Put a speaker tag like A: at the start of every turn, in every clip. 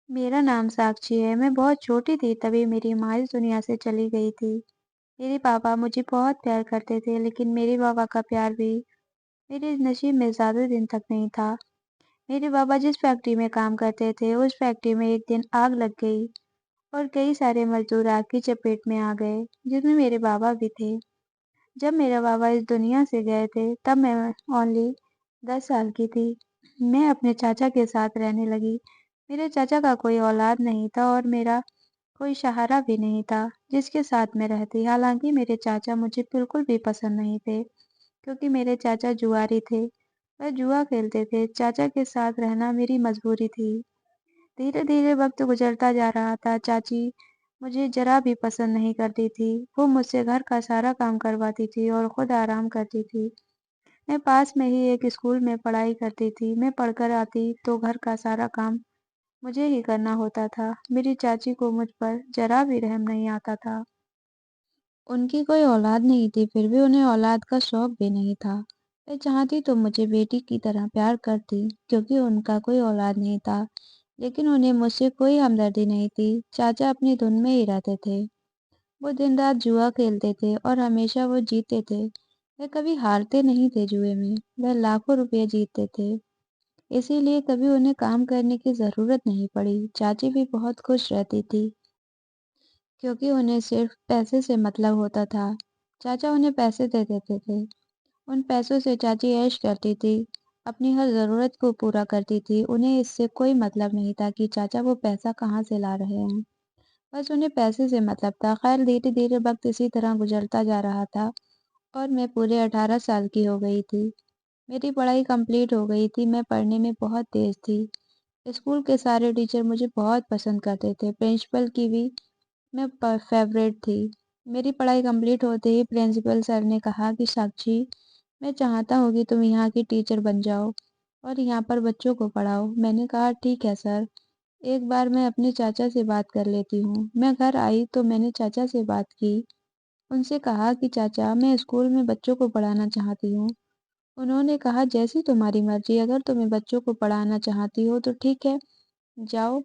A: मेरा नाम साक्षी है। मैं बहुत छोटी थी तभी मेरी माँ इस दुनिया से चली गई थी। मेरे पापा मुझे बहुत प्यार करते थे लेकिन मेरे पापा का प्यार भी मेरे नसीब में ज़्यादा दिन तक नहीं था। मेरे पापा जिस फैक्ट्री में काम करते थे उस फैक्ट्री में एक दिन आग लग गई और कई सारे मजदूर आग की चपेट में आ गए, जिसमें मेरे पापा भी थे। जब मेरे पापा इस दुनिया से गए थे तब मैं ओनली 10 साल की थी। मैं अपने चाचा के साथ रहने लगी। मेरे चाचा का कोई औलाद नहीं था और मेरा कोई सहारा भी नहीं था जिसके साथ मैं रहती। हालांकि मेरे चाचा मुझे बिल्कुल भी पसंद नहीं थे क्योंकि मेरे चाचा जुआरी थे। वह जुआ खेलते थे। चाचा के साथ रहना मेरी मजबूरी थी। धीरे धीरे वक्त गुजरता जा रहा था। चाची मुझे जरा भी पसंद नहीं करती थी। वो मुझसे घर का सारा काम करवाती थी और खुद आराम करती थी। मैं पास में ही एक स्कूल में पढ़ाई करती थी। मैं पढ़कर आती तो घर का सारा काम मुझे ही करना होता था। मेरी चाची को मुझ पर जरा भी रहम नहीं आता था। उनकी कोई औलाद नहीं थी, फिर भी उन्हें औलाद का शौक भी नहीं था। वे चाहती तो मुझे बेटी की तरह प्यार करती क्योंकि उनका कोई औलाद नहीं था, लेकिन उन्हें मुझसे कोई हमदर्दी नहीं थी। चाचा अपनी धुन में ही रहते थे। वो दिन रात जुआ खेलते थे और हमेशा वो जीतते थे। वे कभी हारते नहीं थे जुए में। वह लाखों रुपए जीतते थे। इसीलिए कभी उन्हें काम करने की जरूरत नहीं पड़ी। चाची भी बहुत खुश रहती थी क्योंकि उन्हें सिर्फ पैसे से मतलब होता था। चाचा उन्हें पैसे दे देते थे। उन पैसों से चाची ऐश करती थी, अपनी हर जरूरत को पूरा करती थी। उन्हें इससे कोई मतलब नहीं था कि चाचा वो पैसा कहाँ से ला रहे हैं। बस उन्हें पैसे से मतलब था। खैर धीरे धीरे वक्त इसी तरह गुजरता जा रहा था और मैं पूरे 18 साल की हो गई थी। मेरी पढ़ाई कंप्लीट हो गई थी। मैं पढ़ने में बहुत तेज थी। स्कूल के सारे टीचर मुझे बहुत पसंद करते थे। प्रिंसिपल की भी मैं फेवरेट थी। मेरी पढ़ाई कंप्लीट होते ही प्रिंसिपल सर ने कहा कि साक्षी, मैं चाहता हूँ कि तुम यहाँ की टीचर बन जाओ और यहाँ पर बच्चों को पढ़ाओ। मैंने कहा ठीक है सर, एक बार मैं अपने चाचा से बात कर लेती हूँ। मैं घर आई तो मैंने चाचा से बात की। उनसे कहा कि चाचा, मैं स्कूल में बच्चों को पढ़ाना चाहती हूँ। उन्होंने कहा जैसी तुम्हारी मर्जी, अगर तुम्हें बच्चों को पढ़ाना चाहती हो तो ठीक है, जाओ।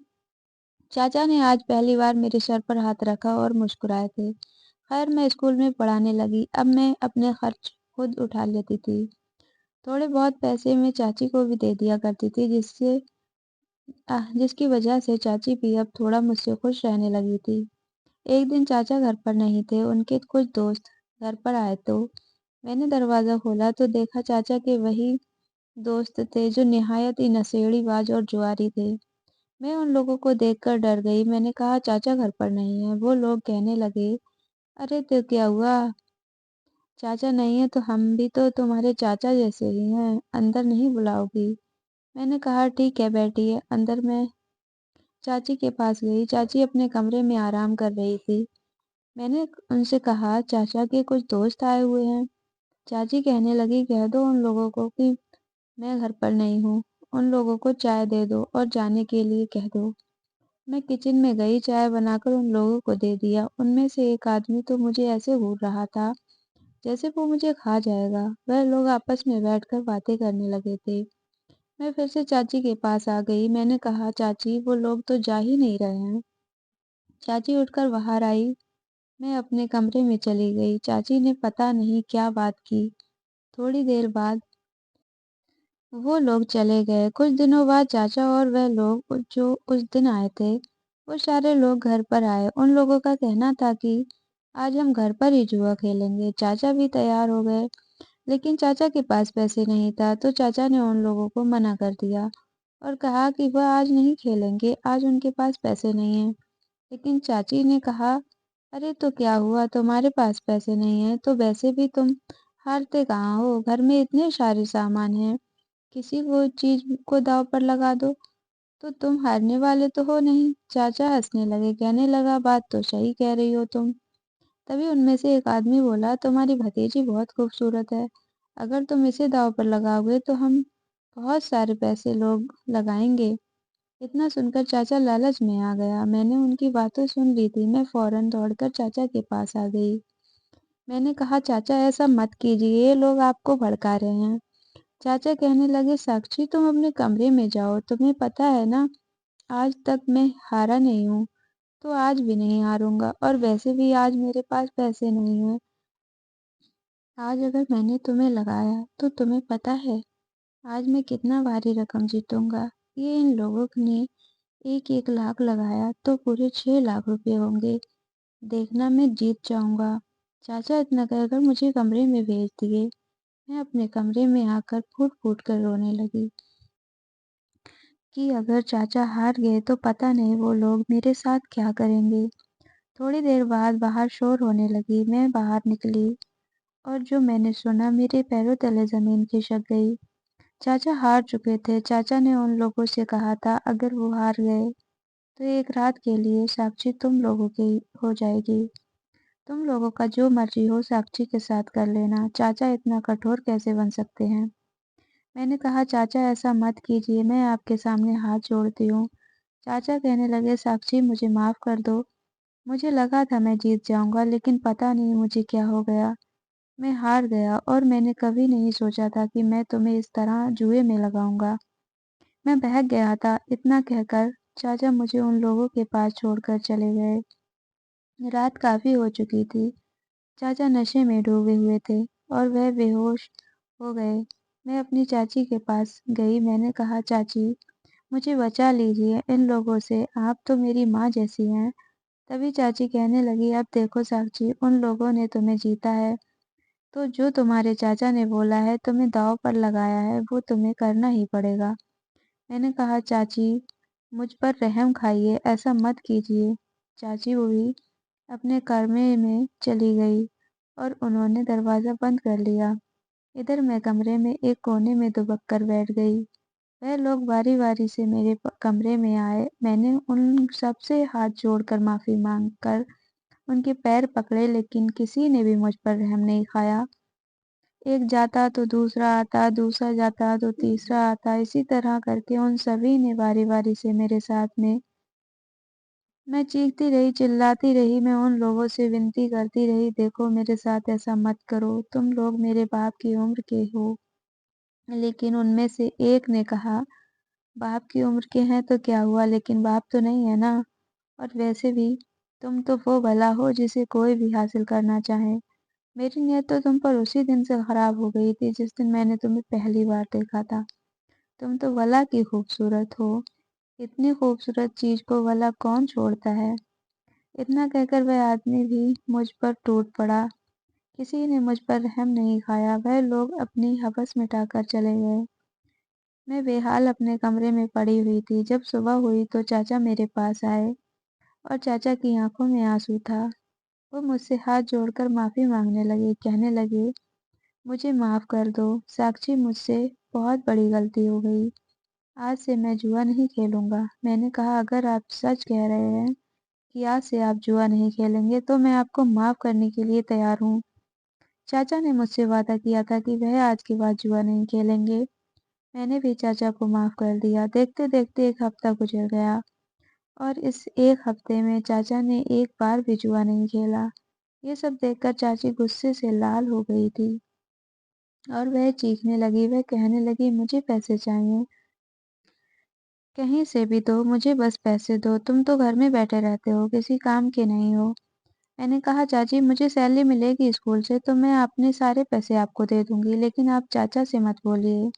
A: चाचा ने आज पहली बार मेरे सर पर हाथ रखा और मुस्कुराए थे। खैर मैं स्कूल में पढ़ाने लगी। अब मैं अपने खर्च खुद उठा लेती थी। थोड़े बहुत पैसे मैं चाची को भी दे दिया करती थी, जिसकी वजह से चाची भी अब थोड़ा मुझसे खुश रहने लगी थी। एक दिन चाचा घर पर नहीं थे। उनके कुछ दोस्त घर पर आए तो मैंने दरवाज़ा खोला तो देखा चाचा के वही दोस्त थे जो निहायत ही नशेड़ीबाज और जुआरी थे। मैं उन लोगों को देखकर डर गई। मैंने कहा चाचा घर पर नहीं है। वो लोग कहने लगे, अरे तो क्या हुआ, चाचा नहीं है तो हम भी तो तुम्हारे चाचा जैसे ही हैं, अंदर नहीं बुलाओगी? मैंने कहा ठीक है बैठिए। अंदर मैं चाची के पास गई। चाची अपने कमरे में आराम कर रही थी। मैंने उनसे कहा चाचा के कुछ दोस्त आए हुए हैं। चाची कहने लगी कह दो उन लोगों को कि मैं घर पर नहीं हूँ। उन लोगों को चाय दे दो और जाने के लिए कह दो। मैं किचन में गई, चाय बनाकर उन लोगों को दे दिया। उनमें से एक आदमी तो मुझे ऐसे घूर रहा था जैसे वो मुझे खा जाएगा। वह लोग आपस में बैठकर बातें करने लगे थे। मैं फिर से चाची के पास आ गई। मैंने कहा चाची, वो लोग तो जा ही नहीं रहे हैं। चाची उठकर बाहर आई। मैं अपने कमरे में चली गई। चाची ने पता नहीं क्या बात की। थोड़ी देर बाद वो लोग चले गए। कुछ दिनों बाद चाचा और वह लोग जो उस दिन आए थे, वो सारे लोग घर पर आए। उन लोगों का कहना था कि आज हम घर पर ही जुआ खेलेंगे। चाचा भी तैयार हो गए, लेकिन चाचा के पास पैसे नहीं था तो चाचा ने उन लोगों को मना कर दिया और कहा कि वह आज नहीं खेलेंगे, आज उनके पास पैसे नहीं हैं। लेकिन चाची ने कहा, अरे तो क्या हुआ, तुम्हारे पास पैसे नहीं है तो वैसे भी तुम हारते कहाँ हो, घर में इतने सारे सामान हैं, किसी को चीज को दांव पर लगा दो तो तुम हारने वाले तो हो नहीं। चाचा हंसने लगे, कहने लगा बात तो सही कह रही हो तुम। तभी उनमें से एक आदमी बोला, तुम्हारी भतीजी बहुत खूबसूरत है, अगर तुम इसे दांव पर लगाओगे तो हम बहुत सारे पैसे लोग लगाएंगे। इतना सुनकर चाचा लालच में आ गया। मैंने उनकी बातें सुन ली थी। मैं फौरन दौड़कर चाचा के पास आ गई। मैंने कहा चाचा ऐसा मत कीजिए, ये लोग आपको भड़का रहे हैं। चाचा कहने लगे साक्षी, तुम अपने कमरे में जाओ, तुम्हें पता है ना آج تک میں ہارا نہیں ہوں تو آج بھی نہیں ہاروں گا، اور ویسے بھی آج میرے پاس پیسے نہیں ہیں۔ آج اگر میں نے تمہیں لگایا تو تمہیں پتہ ہے آج میں کتنا بھاری رقم جیتوں گا۔ یہ ان لوگوں نے 1,1,00,000 لگایا تو پورے 6 لاکھ روپے ہوں گے۔ دیکھنا میں جیت جاؤں گا۔ چاچا اتنا کہہ کر مجھے کمرے میں بھیج دیے۔ میں اپنے کمرے میں آ کر پھوٹ پھوٹ کر رونے لگی کہ اگر چاچا ہار گئے تو پتہ نہیں وہ لوگ میرے ساتھ کیا کریں گے۔ تھوڑی دیر بعد باہر شور ہونے لگی۔ میں باہر نکلی اور جو میں نے سنا میرے پیروں تلے زمین کھسک گئی۔ چاچا ہار چکے تھے۔ چاچا نے ان لوگوں سے کہا تھا اگر وہ ہار گئے تو ایک رات کے لیے ساکشی تم لوگوں کی ہو جائے گی۔ تم لوگوں کا جو مرضی ہو ساکشی کے ساتھ کر لینا۔ چاچا اتنا کٹھور کیسے بن سکتے ہیں؟ میں نے کہا چاچا ایسا مت کیجیے، میں آپ کے سامنے ہاتھ جوڑتی ہوں۔ چاچا کہنے لگے ساکشی مجھے معاف کر دو۔ مجھے لگا تھا میں جیت جاؤں گا، لیکن پتہ نہیں مجھے کیا ہو گیا، میں ہار گیا، اور میں نے کبھی نہیں سوچا تھا کہ میں تمہیں اس طرح جوئے میں لگاؤں گا۔ میں بہک گیا تھا۔ اتنا کہہ کر چاچا مجھے ان لوگوں کے پاس چھوڑ کر چلے گئے۔ رات کافی ہو چکی تھی۔ چاچا نشے میں ڈوبے ہوئے تھے اور وہ بے ہوش ہو گئے۔ میں اپنی چاچی کے پاس گئی۔ میں نے کہا چاچی مجھے بچا لیجیے ان لوگوں سے، آپ تو میری ماں جیسی ہیں۔ تبھی چاچی کہنے لگی اب دیکھو ساکشی، ان لوگوں نے تمہیں جیتا ہے تو جو تمہارے چاچا نے بولا ہے، تمہیں داؤ پر لگایا ہے، وہ تمہیں کرنا ہی پڑے گا۔ میں نے کہا چاچی مجھ پر رحم کھائیے، ایسا مت کیجیے۔ چاچی بھی اپنے کمرے میں چلی گئی اور انہوں نے دروازہ بند کر لیا۔ ادھر میں کمرے میں ایک کونے میں دبک کر بیٹھ گئی۔ وہ لوگ باری باری سے میرے کمرے میں آئے۔ میں نے ان سب سے ہاتھ جوڑ کر معافی مانگ کر ان کے پیر پکڑے، لیکن کسی نے بھی مجھ پر رحم نہیں کھایا۔ ایک جاتا تو دوسرا آتا، دوسرا جاتا تو تیسرا آتا، اسی طرح کر کے ان سبھی نے باری باری سے میرے ساتھ میں چیختی رہی، چلاتی رہی، میں ان لوگوں سے ونتی کرتی رہی دیکھو میرے ساتھ ایسا مت کرو، تم لوگ میرے باپ کی عمر کے ہو۔ لیکن ان میں سے ایک نے کہا باپ کی عمر کے ہیں تو کیا ہوا، لیکن باپ تو نہیں ہے نا، اور ویسے بھی تم تو وہ بلا ہو جسے کوئی بھی حاصل کرنا چاہے۔ میری نیت تو تم پر اسی دن سے خراب ہو گئی تھی جس دن میں نے تمہیں پہلی بار دیکھا تھا۔ تم تو ولا کی خوبصورت ہو، اتنی خوبصورت چیز کو ولا کون چھوڑتا ہے۔ اتنا کہہ کر وہ آدمی بھی مجھ پر ٹوٹ پڑا۔ کسی نے مجھ پر رحم نہیں کھایا۔ وہ لوگ اپنی ہوس مٹا کر چلے گئے۔ میں بے حال اپنے کمرے میں پڑی ہوئی تھی۔ جب صبح ہوئی تو چاچا میرے پاس آئے اور چاچا کی آنکھوں میں آنسو تھا۔ وہ مجھ سے ہاتھ جوڑ کر معافی مانگنے لگے، کہنے لگے مجھے معاف کر دو ساکشی، مجھ سے بہت بڑی غلطی ہو گئی، آج سے میں جوا نہیں کھیلوں گا۔ میں نے کہا اگر آپ سچ کہہ رہے ہیں کہ آج سے آپ جوا نہیں کھیلیں گے تو میں آپ کو معاف کرنے کے لیے تیار ہوں۔ چاچا نے مجھ سے وعدہ کیا تھا کہ وہ آج کے بعد جوا نہیں کھیلیں گے۔ میں نے بھی چاچا کو معاف کر دیا۔ دیکھتے دیکھتے ایک ہفتہ گزر گیا اور اس ایک ہفتے میں چاچا نے ایک بار بھی جوا نہیں کھیلا۔ یہ سب دیکھ کر چاچی غصے سے لال ہو گئی تھی اور وہ چیخنے لگی۔ وہ کہنے لگی مجھے پیسے چاہیے، کہیں سے بھی دو، مجھے بس پیسے دو، تم تو گھر میں بیٹھے رہتے ہو، کسی کام کے نہیں ہو۔ میں نے کہا چاچی مجھے سیلری ملے گی اسکول سے تو میں اپنے سارے پیسے آپ کو دے دوں گی، لیکن آپ چاچا سے مت بولیے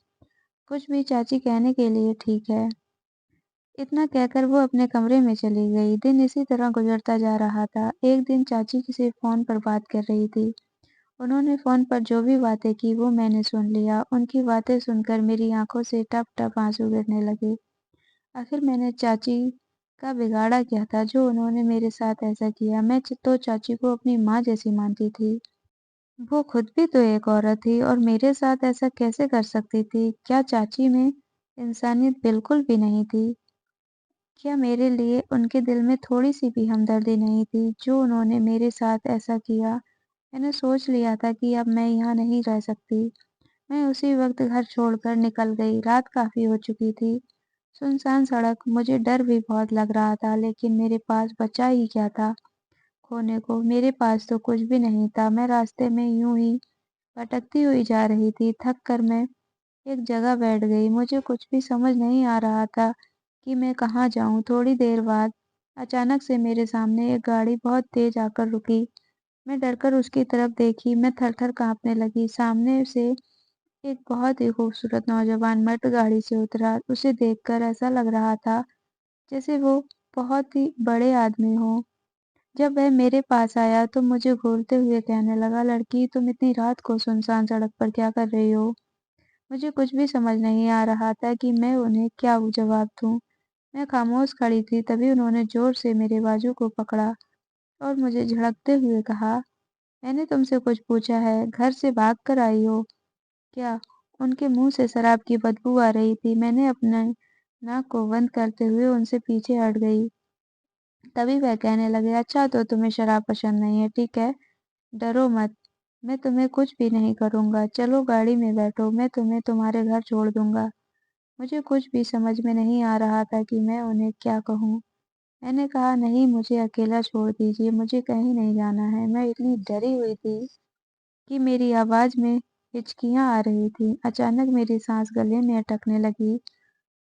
A: کچھ بھی، چاچی کہنے کے لیے ٹھیک ہے۔ اتنا کہہ کر وہ اپنے کمرے میں چلی گئی۔ دن اسی طرح گزرتا جا رہا تھا۔ ایک دن چاچی سے فون پر بات کر رہی تھی۔ انہوں نے فون پر جو بھی باتیں کی وہ میں نے سن لیا۔ ان کی باتیں سن کر میری آنکھوں سے ٹپ ٹپ آنسو گرنے لگے۔ آخر میں نے چاچی کا بگاڑا کیا تھا جو انہوں نے میرے ساتھ ایسا کیا؟ میں تو چاچی کو اپنی ماں جیسی مانتی تھی۔ وہ خود بھی تو ایک عورت تھی اور میرے ساتھ ایسا کیسے کر سکتی تھی؟ کیا چاچی میں انسانیت بالکل بھی نہیں تھی؟ کیا میرے لیے ان کے دل میں تھوڑی سی بھی ہمدردی نہیں تھی؟ جو انہوں نے میرے ساتھ ایسا کیا، میں نے سوچ لیا تھا کہ اب میں یہاں نہیں رہ سکتی۔ میں اسی وقت گھر چھوڑ کر نکل گئی۔ رات کافی ہو چکی تھی۔ سنسان سڑک، مجھے ڈر بھی بہت لگ رہا تھا، لیکن میرے پاس بچا ہی کیا تھا کھونے کو؟ میرے پاس تو کچھ بھی نہیں تھا۔ میں راستے میں یوں ہی بھٹکتی ہوئی جا رہی تھی۔ تھک کر میں ایک جگہ بیٹھ گئی۔ مجھے کچھ بھی سمجھ نہیں آ رہا تھا कि मैं कहाँ जाऊँ। थोड़ी देर बाद अचानक से मेरे सामने एक गाड़ी बहुत तेज़ आकर रुकी। मैं डरकर उसकी तरफ देखी, मैं थर-थर काँपने लगी। सामने से एक बहुत ही खूबसूरत नौजवान मर्द गाड़ी से उतरा। उसे देखकर ऐसा लग रहा था जैसे वो बहुत ही बड़े आदमी हों। जब वह मेरे पास आया तो मुझे घूरते हुए कहने लगा, "लड़की, तुम इतनी रात को सुनसान सड़क पर क्या कर रही हो?" मुझे कुछ भी समझ नहीं आ रहा था कि मैं उन्हें क्या जवाब दूँ। मैं खामोश खड़ी थी, तभी उन्होंने ज़ोर से मेरे बाजू को पकड़ा और मुझे झड़कते हुए कहा, "मैंने तुमसे कुछ पूछा है? घर से भाग कर आई हो क्या?" उनके मुँह से शराब की बदबू आ रही थी। मैंने अपने नाक को बंद करते हुए उनसे पीछे हट गई। तभी वह कहने लगे, "अच्छा तो तुम्हें शराब पसंद नहीं है, ठीक है। डरो मत, मैं तुम्हें कुछ भी नहीं करूँगा। चलो गाड़ी में बैठो, मैं तुम्हें तुम्हारे घर छोड़ दूँगा।" मुझे कुछ भी समझ में नहीं आ रहा था कि मैं उन्हें क्या कहूँ। मैंने कहा, "नहीं, मुझे अकेला छोड़ दीजिए, मुझे कहीं नहीं जाना है।" मैं इतनी डरी हुई थी कि मेरी आवाज़ में हिचकियाँ आ रही थीं। अचानक मेरी सांस गले में अटकने लगी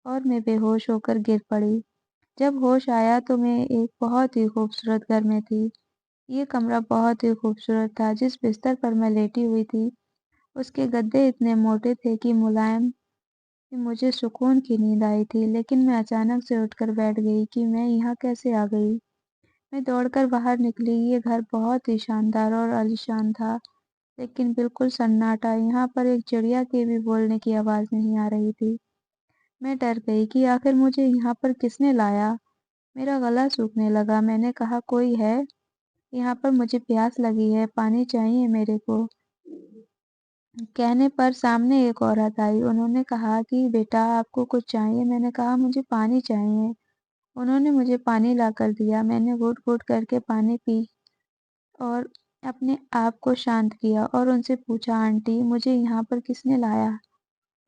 A: और मैं बेहोश होकर गिर पड़ी। जब होश आया तो मैं एक बहुत ही खूबसूरत घर में थी। ये कमरा बहुत ही खूबसूरत था। जिस बिस्तर पर मैं लेटी हुई थी, उसके गद्दे इतने मोटे थे कि मुलायम कि मुझे सुकून की नींद आई थी। लेकिन मैं अचानक से उठकर बैठ गई कि मैं यहाँ कैसे आ गई। मैं दौड़कर बाहर निकली। ये घर बहुत ही शानदार और आलीशान था, लेकिन बिल्कुल सन्नाटा। यहाँ पर एक चिड़िया के भी बोलने की आवाज़ नहीं आ रही थी। मैं डर गई कि आखिर मुझे यहाँ पर किसने लाया। मेरा गला सूखने लगा। मैंने कहा, "कोई है? यहाँ पर मुझे प्यास लगी है, पानी चाहिए मेरे को।" कहने पर सामने एक औरत आई। उन्होंने कहा कि, "बेटा, आपको कुछ चाहिए?" मैंने कहा, "मुझे पानी चाहिए।" उन्होंने मुझे पानी लाकर दिया। मैंने घूँट-घूँट करके पानी पी और अपने आप को शांत किया और उनसे पूछा, "आंटी, मुझे यहाँ पर किसने लाया?"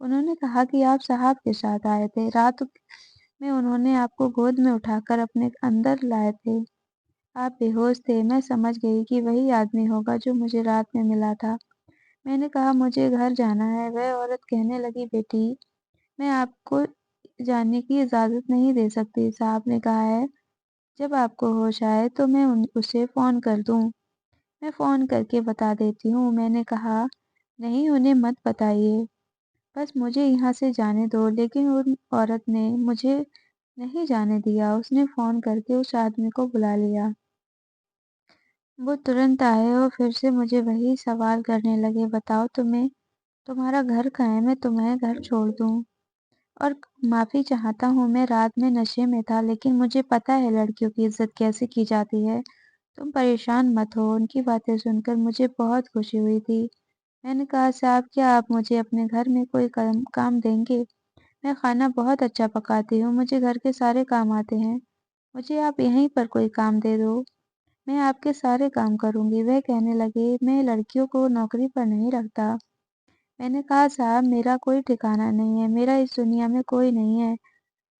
A: उन्होंने कहा कि आप साहब के साथ आए थे। रात में उन्होंने आपको गोद में उठाकर अपने अंदर लाए थे। आप बेहोश थे। मैं समझ गई कि वही आदमी होगा जो मुझे रात में मिला था। मैंने कहा, "मुझे घर जाना है।" वह औरत कहने लगी, "बेटी, मैं आपको जाने की इजाज़त नहीं दे सकती। साहब ने कहा है, जब आपको होश आए तो मैं उसे फ़ोन कर दूँ। मैं फ़ोन करके बता देती हूँ।" मैंने कहा, "नहीं, उन्हें मत बताइए। बस मुझे यहाँ से जाने दो।" लेकिन उन औरत ने मुझे नहीं जाने दिया। उसने फ़ोन करके उस आदमी को बुला लिया। वो तुरंत आए और फिर से मुझे वही सवाल करने लगे, "बताओ तुम्हारा घर कहाँ है? मैं तुम्हें घर छोड़ दूँ।" और माफ़ी चाहता हूँ, मैं रात में नशे में था, लेकिन मुझे पता है लड़कियों की इज़्ज़त कैसे की जाती है। तुम परेशान मत हो। उनकी बातें सुनकर मुझे बहुत खुशी हुई थी। मैंने कहा, "साहब, क्या आप मुझे अपने घर में कोई काम देंगे? मैं खाना बहुत अच्छा पकाती हूँ, मुझे घर के सारे काम आते हैं। मुझे आप यहीं पर कोई काम दे दो, मैं आपके सारे काम करूँगी।" वह कहने लगे, "मैं लड़कियों को नौकरी पर नहीं रखता।" मैंने कहा, "साहब, मेरा कोई ठिकाना नहीं है, मेरा इस दुनिया में कोई नहीं है।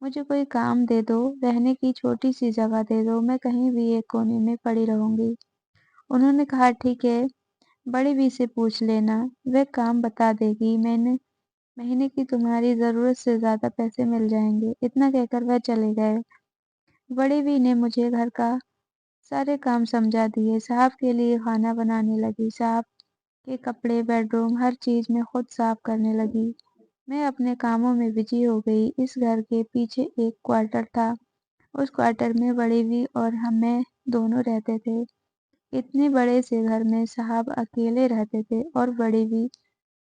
A: मुझे कोई काम दे दो, रहने की छोटी-सी जगह दे दो, मैं कहीं भी एक कोने में पड़ी रहूँगी।" उन्होंने कहा, "ठीक है, बड़ी बी से पूछ लेना, वह काम बता देगी। महीने की तुम्हारी ज़रूरत से ज़्यादा पैसे मिल जाएँगे।" इतना कहकर वह चले गए। बड़ी बी ने मुझे घर का सारे काम समझा दिए। साहब के लिए खाना बनाने लगी, साहब के कपड़े, बेडरूम, हर चीज़ मैं खुद साफ करने लगी। मैं अपने कामों में बिज़ी हो गई। इस घर के पीछे एक क्वार्टर था। उस क्वार्टर में बड़ी बी और मैं दोनों रहते थे। इतने बड़े से घर में साहब अकेले रहते थे और बड़ी बी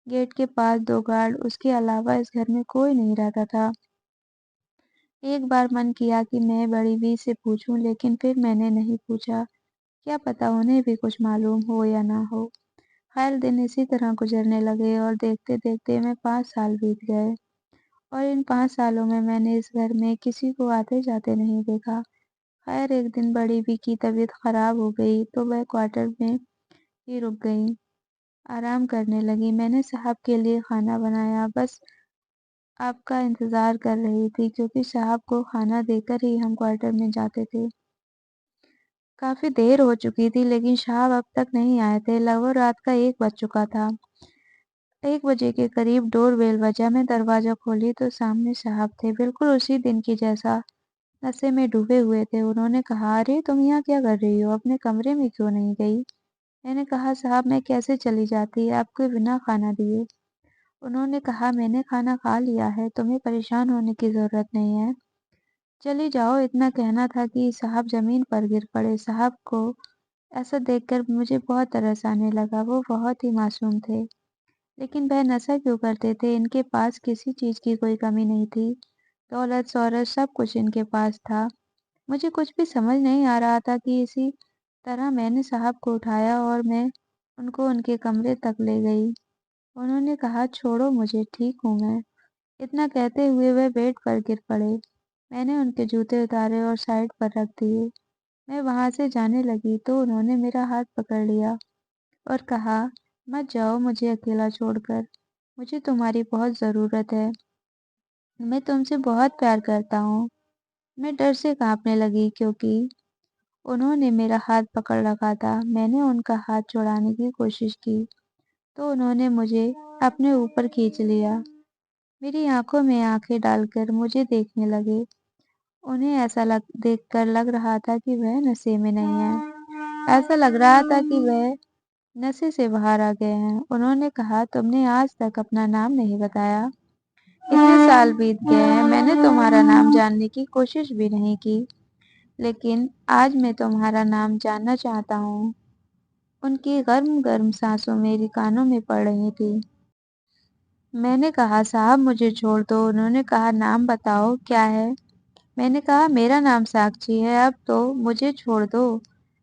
A: गेट के पास 2 गार्ड, उसके अलावा इस घर में कोई नहीं रहता था। एक बार मन किया कि मैं बड़ी बी से पूछूं, लेकिन फिर मैंने नहीं पूछा। क्या पता उन्हें भी कुछ मालूम हो या ना हो। खैर, दिन इसी तरह गुजरने लगे और देखते-देखते में 5 साल बीत गए और इन 5 सालों में मैंने इस घर में किसी को आते-जाते नहीं देखा। खैर, एक दिन बड़ी बी की तबीयत खराब हो गई तो वह क्वार्टर में ही रुक गई, आराम करने लगी। मैंने साहब के लिए खाना बनाया, बस आपका इंतज़ार कर रही थी, क्योंकि साहब को खाना देकर ही हम क्वार्टर में जाते थे। काफ़ी देर हो चुकी थी, लेकिन साहब अब तक नहीं आए थे। लगभग रात का 1 बज चुका था। 1 बजे के करीब डोर बेल बजा। मैं दरवाजा खोली तो सामने साहब थे, बिल्कुल उसी दिन की जैसा नशे में डूबे हुए थे। उन्होंने कहा, अरे तुम यहाँ क्या कर रही हो? अपने कमरे में क्यों नहीं गई? मैंने कहा, साहब मैं कैसे चली जाती आपके बिना खाना दिए। उन्होंने कहा, मैंने खाना खा लिया है, तुम्हें परेशान होने की जरूरत नहीं है, चली जाओ। इतना कहना था कि साहब जमीन पर गिर पड़े। साहब को ऐसा देखकर मुझे बहुत तरस आने लगा। वो बहुत ही मासूम थे, लेकिन वह नशा क्यों करते थे? इनके पास किसी चीज की कोई कमी नहीं थी, दौलत शोहरत सब कुछ इनके पास था। मुझे कुछ भी समझ नहीं आ रहा था कि इसी तरह मैंने साहब को उठाया और मैं उनको उनके कमरे तक ले गई। उन्होंने कहा, छोड़ो मुझे, ठीक हूँ मैं। इतना कहते हुए वह बेड पर गिर पड़े। मैंने उनके जूते उतारे और साइड पर रख दिए। मैं वहां से जाने लगी तो उन्होंने मेरा हाथ पकड़ लिया और कहा, मत जाओ मुझे अकेला छोड़कर, मुझे तुम्हारी बहुत ज़रूरत है, मैं तुमसे बहुत प्यार करता हूँ। मैं डर से कांपने लगी क्योंकि उन्होंने मेरा हाथ पकड़ रखा था। मैंने उनका हाथ छुड़ाने की कोशिश की तो उन्होंने मुझे अपने ऊपर खींच लिया। मेरी आंखों में आंखें डालकर मुझे देखने लगे। उन्हें ऐसा देखकर लग रहा था कि वह नशे में नहीं है। ऐसा लग रहा था कि वह नशे से बाहर आ गए हैं। उन्होंने कहा, तुमने आज तक अपना नाम नहीं बताया। इतने साल बीत गए हैं, मैंने तुम्हारा नाम जानने की कोशिश भी नहीं की, लेकिन आज मैं तुम्हारा नाम जानना चाहता हूँ। उनकी गर्म गर्म सांसों मेरी कानों में पड़ रही थी। मैंने कहा, साहब मुझे छोड़ दो। उन्होंने कहा, नाम बताओ क्या है? मैंने कहा, मेरा नाम साक्षी है। अब तो मुझे छोड़ दो,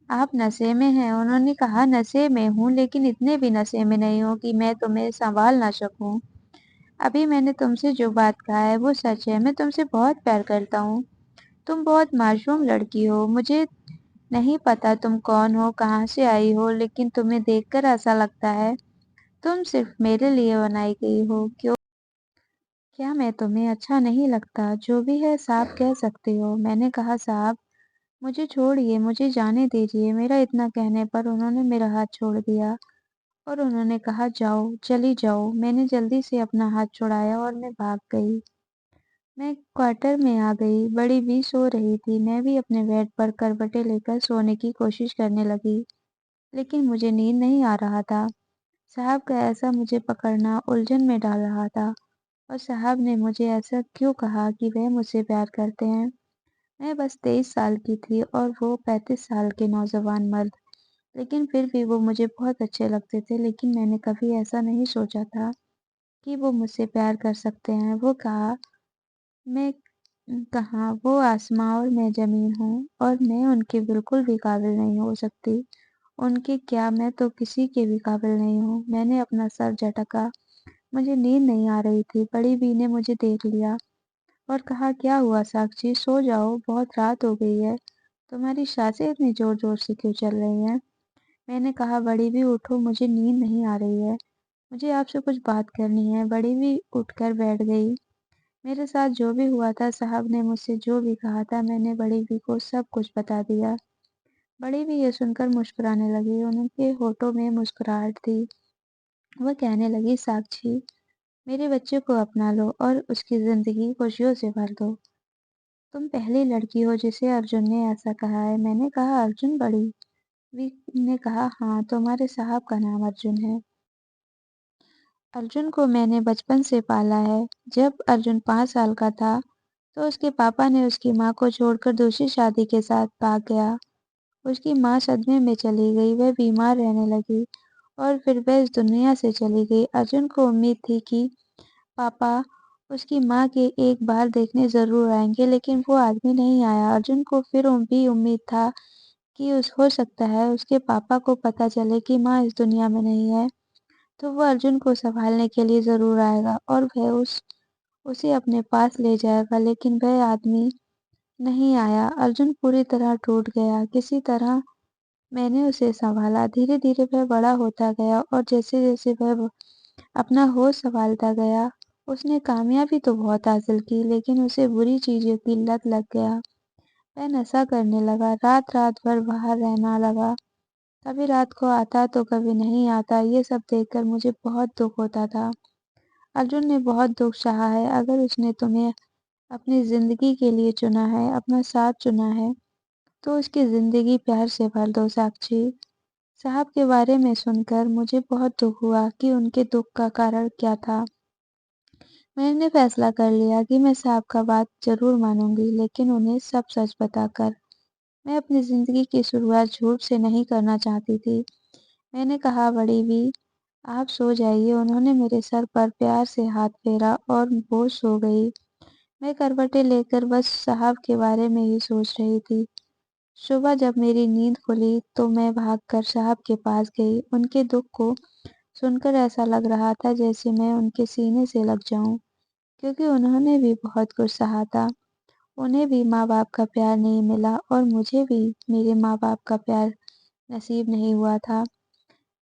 A: आप नशे में हैं। उन्होंने कहा, नशे में हूँ, लेकिन इतने भी नशे में नहीं हूँ कि मैं तुम्हें संभाल ना सकूं। अभी मैंने तुमसे जो बात कहा है वो सच है। मैं तुमसे बहुत प्यार करता हूँ। तुम बहुत मासूम लड़की हो। मुझे नहीं पता तुम कौन हो, कहाँ से आई हो, लेकिन तुम्हें देखकर ऐसा लगता है तुम सिर्फ मेरे लिए बनाई गई हो। क्यों? क्या मैं तुम्हें अच्छा नहीं लगता? जो भी है साफ कह सकते हो। मैंने कहा, साहब मुझे छोड़िए, मुझे जाने दीजिए। मेरा इतना कहने पर उन्होंने मेरा हाथ छोड़ दिया और उन्होंने कहा, जाओ, चली जाओ। मैंने जल्दी से अपना हाथ छुड़ाया और मैं भाग गई। मैं क्वार्टर में आ गई। बड़ी भी सो रही थी। मैं भी अपने बेड पर करवटें लेकर सोने की कोशिश करने लगी, लेकिन मुझे नींद नहीं आ रहा था। साहब का ऐसा मुझे पकड़ना उलझन में डाल रहा था। और साहब ने मुझे ऐसा क्यों कहा कि वह मुझसे प्यार करते हैं? मैं बस 23 साल की थी और वो 35 साल के नौजवान मर्द, लेकिन फिर भी वो मुझे बहुत अच्छे लगते थे। लेकिन मैंने कभी ऐसा नहीं सोचा था कि वो मुझसे प्यार कर सकते हैं। वो कहा, मैं कहाँ, वो आसमां और मैं जमीन हूँ और मैं उनके बिल्कुल भी काबिल नहीं हो सकती। उनके क्या, मैं तो किसी के भी काबिल नहीं हूँ। मैंने अपना सर झटका। मुझे नींद नहीं आ रही थी। बड़ी बी ने मुझे देख लिया और कहा, क्या हुआ साक्षी, सो जाओ, बहुत रात हो गई है। तुम्हारी सांसें इतनी जोर जोर से क्यों चल रही हैं? मैंने कहा, बड़ी बी उठो, मुझे नींद नहीं आ रही है, मुझे आपसे कुछ बात करनी है। बड़ी बी उठकर बैठ गई। मेरे साथ जो भी हुआ था, साहब ने मुझसे जो भी कहा था, मैंने बड़ी बी को सब कुछ बता दिया। बड़ी बी ये सुनकर मुस्कुराने लगी। उनके होठों में मुस्कुराहट थी। वह कहने लगी, साक्षी मेरे बच्चे को अपना लो और उसकी जिंदगी खुशियों से भर दो। तुम पहली लड़की हो जिसे अर्जुन ने ऐसा कहा है। मैंने कहा, अर्जुन? बड़ी बी ने कहा, हाँ, तुम्हारे साहब का नाम अर्जुन है। अर्जुन को मैंने बचपन से पाला है। जब अर्जुन 5 साल का था तो उसके पापा ने उसकी माँ को छोड़कर दूसरी शादी के साथ भाग गया। उसकी माँ सदमे में चली गई, वह बीमार रहने लगी और फिर वह इस दुनिया से चली गई। अर्जुन को उम्मीद थी कि पापा उसकी माँ के एक बार देखने जरूर आएंगे, लेकिन वो आदमी नहीं आया। अर्जुन को फिर भी उम्मीद था कि उस हो सकता है उसके पापा को पता चले कि माँ इस दुनिया में नहीं है, तो वो अर्जुन को संभालने के लिए जरूर आएगा और वह उसे अपने पास ले जाएगा। लेकिन वह आदमी नहीं आया। अर्जुन पूरी तरह टूट गया। किसी तरह मैंने उसे संभाला। धीरे धीरे वह बड़ा होता गया और जैसे जैसे वह अपना होश संभालता गया, उसने कामयाबी तो बहुत हासिल की, लेकिन उसे बुरी चीजों की लत लग गया। वह नशा करने लगा, रात रात भर बाहर रहना लगा کبھی رات کو آتا تو کبھی نہیں آتا، یہ سب دیکھ کر مجھے بہت دکھ ہوتا تھا۔ ارجن نے بہت دکھ سہا ہے، اگر اس نے تمہیں اپنی زندگی کے لیے چنا ہے، اپنا ساتھ چنا ہے، تو اس کی زندگی پیار سے بھر دو ساکشی۔ صاحب کے بارے میں سن کر مجھے بہت دکھ ہوا کہ ان کے دکھ کا کارن کیا تھا۔ میں نے فیصلہ کر لیا کہ میں صاحب کا بات ضرور مانوں گی، لیکن انہیں سب سچ بتا کر۔ میں اپنی زندگی کی شروعات جھوٹ سے نہیں کرنا چاہتی تھی۔ میں نے کہا، بڑی بھی، آپ سو جائیے۔ انہوں نے میرے سر پر پیار سے ہاتھ پھیرا اور وہ سو گئی۔ میں کروٹیں لے کر بس صاحب کے بارے میں ہی سوچ رہی تھی۔ صبح جب میری نیند کھلی تو میں بھاگ کر صاحب کے پاس گئی۔ ان کے دکھ کو سن کر ایسا لگ رہا تھا جیسے میں ان کے سینے سے لگ جاؤں، کیونکہ انہوں نے بھی بہت کچھ سہا تھا۔ انہیں بھی ماں باپ کا پیار نہیں ملا اور مجھے بھی میرے ماں باپ کا پیار نصیب نہیں ہوا تھا۔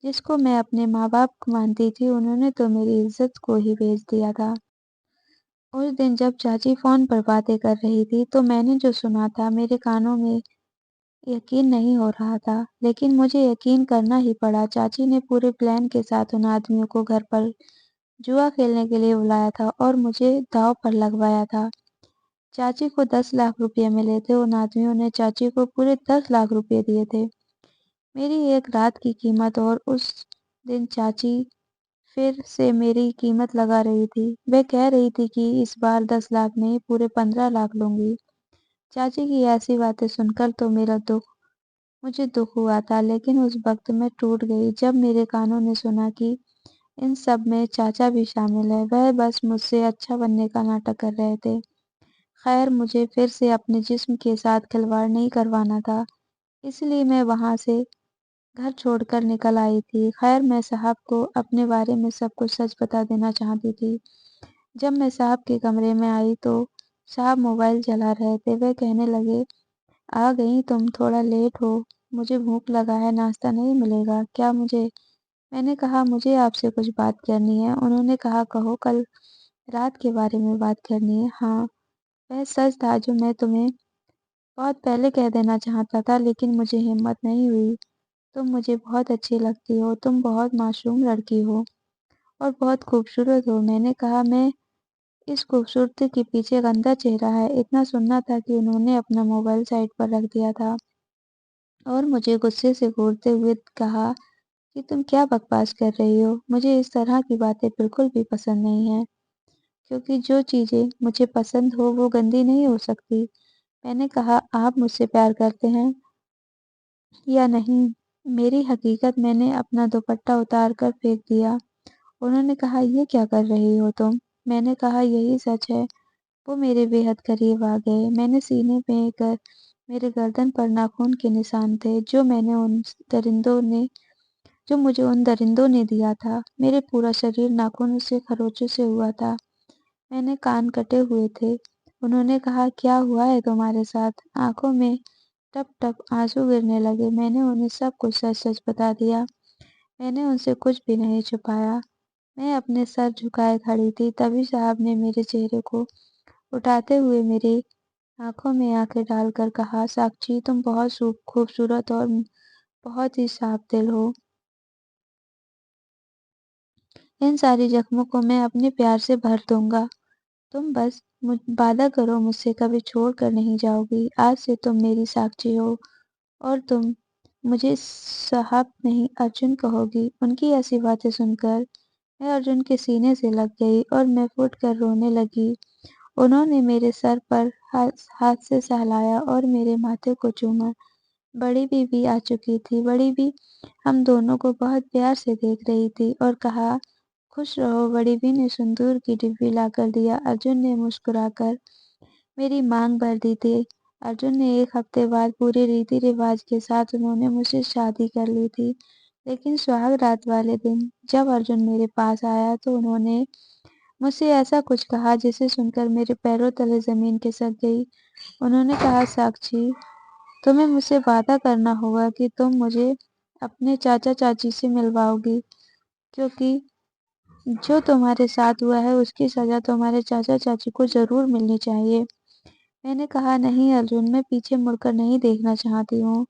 A: جس کو میں اپنے ماں باپ مانتی تھی، انہوں نے تو میری عزت کو ہی بیچ دیا تھا۔ اس دن جب چاچی فون پر باتیں کر رہی تھی تو میں نے جو سنا تھا، میرے کانوں میں یقین نہیں ہو رہا تھا، لیکن مجھے یقین کرنا ہی پڑا۔ چاچی نے پورے پلان کے ساتھ ان آدمیوں کو گھر پر جوا کھیلنے کے لیے بلایا تھا اور مجھے داؤ پر لگوایا تھا۔ چاچی کو 10 لاکھ روپے ملے تھے۔ ان آدمیوں نے چاچی کو پورے 10 لاکھ روپے دیے تھے، میری ایک رات کی قیمت، اور اس دن چاچی پھر سے میری قیمت لگا رہی تھی۔ وہ کہہ رہی تھی کہ اس بار 10 لاکھ نہیں، پورے 15 لاکھ لوں گی۔ چاچی کی ایسی باتیں سن کر تو مجھے دکھ ہوا تھا، لیکن اس وقت میں ٹوٹ گئی جب میرے کانوں نے سنا کہ ان سب میں چاچا بھی شامل ہے۔ وہ بس مجھ سے اچھا بننے کا ناٹک کر رہے تھے۔ خیر، مجھے پھر سے اپنے جسم کے ساتھ کھلواڑ نہیں کروانا تھا، اس لیے میں وہاں سے گھر چھوڑ کر نکل آئی تھی۔ خیر، میں صاحب کو اپنے بارے میں سب کچھ سچ بتا دینا چاہتی تھی۔ جب میں صاحب کے کمرے میں آئی تو صاحب موبائل چلا رہے تھے۔ وہ کہنے لگے، آ گئی تم، تھوڑا لیٹ ہو، مجھے بھوک لگا ہے، ناشتہ نہیں ملے گا کیا مجھے؟ میں نے کہا، مجھے آپ سے کچھ بات کرنی ہے۔ انہوں نے کہا، کہو، کل رات کے بارے میں بات کرنی ہے؟ ہاں، وہ سچ تھا جو میں تمہیں بہت پہلے کہہ دینا چاہتا تھا، لیکن مجھے ہمت نہیں ہوئی۔ تم مجھے بہت اچھی لگتی ہو، تم بہت معصوم لڑکی ہو اور بہت خوبصورت ہو۔ میں نے کہا، میں اس خوبصورتی کے پیچھے گندا چہرہ ہے۔ اتنا سننا تھا کہ انہوں نے اپنا موبائل سائڈ پر رکھ دیا تھا اور مجھے غصے سے گھورتے ہوئے کہا کہ تم کیا بکواس کر رہی ہو؟ مجھے اس طرح کی باتیں بالکل بھی پسند نہیں ہیں، کیونکہ جو چیزیں مجھے پسند ہو وہ گندی نہیں ہو سکتی۔ میں نے کہا، آپ مجھ سے پیار کرتے ہیں یا نہیں؟ میری حقیقت میں نے اپنا دوپٹہ اتار کر پھینک دیا۔ انہوں نے کہا، یہ کیا کر رہی ہو تم؟ میں نے کہا، یہی سچ ہے۔ وہ میرے بے حد قریب آ گئے۔ میں نے سینے پہ میرے گردن پر ناخن کے نشان تھے جو مجھے ان درندوں نے دیا تھا۔ میرے پورا شریر ناخنوں سے خروچوں سے ہوا تھا۔ میں نے کان کٹے ہوئے تھے۔ انہوں نے کہا، کیا ہوا ہے تمہارے ساتھ؟ آنکھوں میں ٹپ ٹپ آنسو گرنے لگے۔ میں نے انہیں سب کچھ سچ سچ بتا دیا۔ میں نے ان سے کچھ بھی نہیں چھپایا۔ میں اپنے سر جھکائے کھڑی تھی، تبھی صاحب نے میرے چہرے کو اٹھاتے ہوئے میری آنکھوں میں آنکھیں ڈال کر کہا، ساکشی، تم بہت خوبصورت اور بہت ہی صاف دل ہو۔ ان ساری زخموں کو میں اپنے پیار سے بھر دوں گا۔ تم بس وعدہ کرو، مجھ سے کبھی چھوڑ کر نہیں جاؤ گی۔ آج سے تم میری ساکشی ہو اور تم مجھے صاحب نہیں، ارجن کہو گی۔ ان کی ایسی باتیں سن کر میں ارجن کے سینے سے لگ گئی اور میں پھٹ کر رونے لگی۔ انہوں نے میرے سر پر ہاتھ سے سہلایا اور میرے ماتھے کو چوما۔ بڑی بھی آ چکی تھی۔ بڑی بھی ہم دونوں کو بہت پیار سے دیکھ رہی تھی اور کہا، خوش رہو۔ بڑی بھی نے سندور کی ڈبی لا کر دیا۔ ارجن نے مسکرا کر میری مانگ بھر دی تھی۔ ارجن نے 1 ہفتے بعد پورے ریتی رواج کے ساتھ انہوں نے مجھ سے شادی کر لی تھی، لیکن سہاگ رات والے دن جب ارجن میرے پاس آیا تو انہوں نے مجھ سے ایسا کچھ کہا جسے سن کر میرے پیروں تلے زمین کھسک گئی۔ انہوں نے کہا، ساکشی، تمہیں مجھ سے وعدہ کرنا ہوگا کہ تم مجھے اپنے چاچا چاچی سے ملواؤ گی، کیونکہ جو تمہارے ساتھ ہوا ہے اس کی سزا تمہارے چاچا چاچی کو ضرور ملنی چاہیے۔ میں نے کہا، نہیں ارجن، میں پیچھے مڑ کر نہیں دیکھنا چاہتی ہوں۔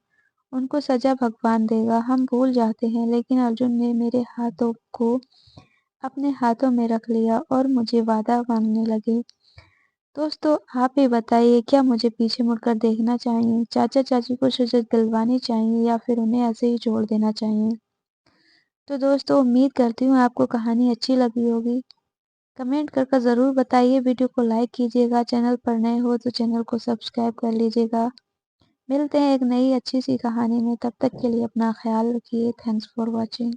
A: ان کو سزا بھگوان دے گا، ہم بھول جاتے ہیں، لیکن ارجن نے میرے ہاتھوں کو اپنے ہاتھوں میں رکھ لیا اور مجھے وعدہ مانگنے لگے۔ دوستو آپ بھی بتائیے، کیا مجھے پیچھے مڑ کر دیکھنا چاہیے، چاچا چاچی کو سزا دلوانی چاہیے یا پھر انہیں ایسے ہی چھوڑ دینا چاہیے؟ تو دوستو امید کرتی ہوں آپ کو کہانی اچھی لگی ہوگی۔ کمنٹ کر ضرور بتائیے، ویڈیو کو لائک کیجیے گا، چینل پر نئے ہو تو چینل کو سبسکرائب کر لیجیے گا۔ ملتے ہیں ایک نئی اچھی سی کہانی میں، تب تک کے لیے اپنا خیال رکھیے۔ Thanks for watching.